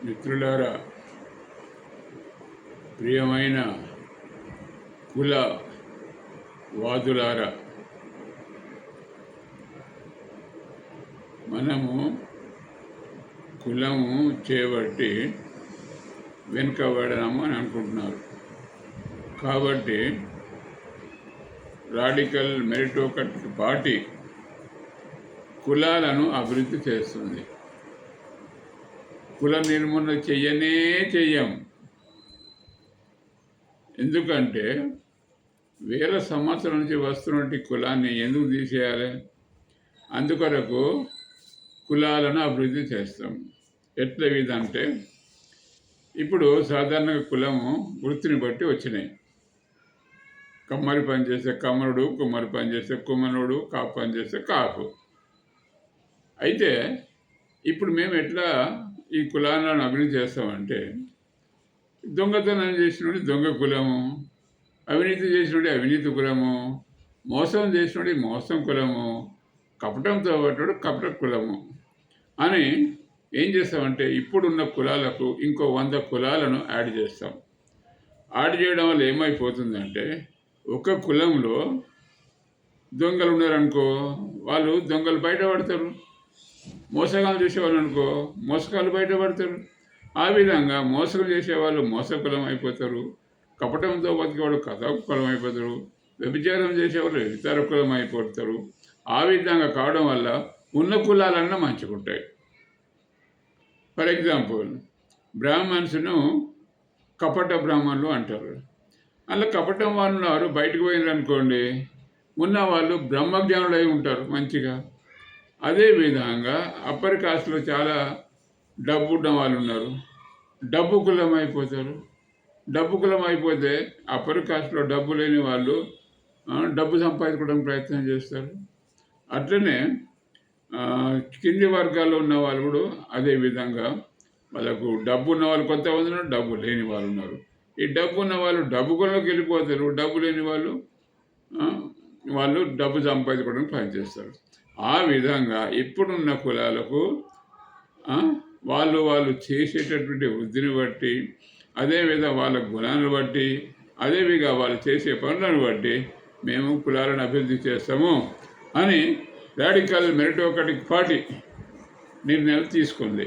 మిత్రులారా, ప్రియమైన కుల వాదులారా, మనము కులము చేయబట్టి వెనుకబడము అని అనుకుంటున్నారు. కాబట్టి రాడికల్ మెరిటోక్రటిక్ పార్టీ కులాలను అభివృద్ధి చేస్తుంది. కుల నిర్మూలన చెయ్యం. ఎందుకంటే వేల సంవత్సరాల నుంచి వస్తున్నటువంటి కులాన్ని ఎందుకు తీసేయాలి? అందుకొరకు కులాలను అభివృద్ధి చేస్తాం. ఎట్ల విధంటే, ఇప్పుడు సాధారణంగా కులము వృత్తిని బట్టి వచ్చినాయి. కమ్మరి పని చేస్తే కమ్మరుడు, కుమ్మరి పని చేస్తే కుమ్మరుడు, కాపు పని చేస్తే కాపు. అయితే ఇప్పుడు మేము ఎట్లా ఈ కులాలను అభివృద్ధి చేస్తామంటే, దొంగతనం చేసినోడి దొంగ కులము, అవినీతి చేసినోడి అవినీతి కులము, మోసం చేసినోడి మోసం కులము, కపటంతో పట్టాడు కపట కులము అని ఏం చేస్తామంటే, ఇప్పుడున్న కులాలకు ఇంకో 100 కులాలను యాడ్ చేస్తాం. యాడ్ చేయడం వల్ల ఏమైపోతుందంటే, ఒక కులంలో దొంగలు ఉన్నారనుకో, వాళ్ళు దొంగలు బయటపడతారు. మోసగాలు చేసేవాళ్ళు అనుకో, మోసగాళ్ళు బయటపడతారు. ఆ విధంగా మోసం చేసేవాళ్ళు మోసకులం అయిపోతారు, కపటంతో బతికేవాళ్ళు కథకులం అయిపోతారు, వ్యభిచారం చేసేవాళ్ళు ఇతర కులం అయిపోతారు. ఆ విధంగా కావడం వల్ల ఉన్న కులాలన్నా మంచుకుంటాయి. ఫర్ ఎగ్జాంపుల్, బ్రాహ్మణ్స్ను కపట బ్రాహ్మణులు అంటారు. అలా కపటం వాళ్ళు బయటకు పోయినారు అనుకోండి, ఉన్న వాళ్ళు బ్రహ్మజ్ఞానులు అయి ఉంటారు మంచిగా. అదేవిధంగా అప్పర్ కాస్ట్లో చాలా డబ్బు ఉన్న వాళ్ళు ఉన్నారు, డబ్బు కులం అయిపోతారు. డబ్బు కులం అయిపోతే అప్పర్ కాస్ట్లో డబ్బు లేని వాళ్ళు డబ్బు సంపాదించుకోవడానికి ప్రయత్నం చేస్తారు. అట్లనే కింది వర్గాల్లో ఉన్న వాళ్ళు కూడా అదేవిధంగా వాళ్ళకు డబ్బు ఉన్న వాళ్ళు కొంతమంది ఉన్నారు, డబ్బు లేని వాళ్ళు ఉన్నారు. ఈ డబ్బు ఉన్న వాళ్ళు డబ్బు కులంలోకి వెళ్ళిపోతారు, డబ్బు లేని వాళ్ళు డబ్బు సంపాదించుకోవడానికి పనిచేస్తారు. ఆ విధంగా ఇప్పుడున్న కులాలకు వాళ్ళు చేసేటటువంటి వృద్ధిని బట్టి, అదేవిధంగా వాళ్ళ గుణాలను బట్టి, అదేవిధంగా వాళ్ళు చేసే పనులను బట్టి మేము కులాలను అభివృద్ధి చేస్తాము అని రాడికల్ మెరిటోక్రటిక్ పార్టీ నిర్ణయాలు తీసుకుంది.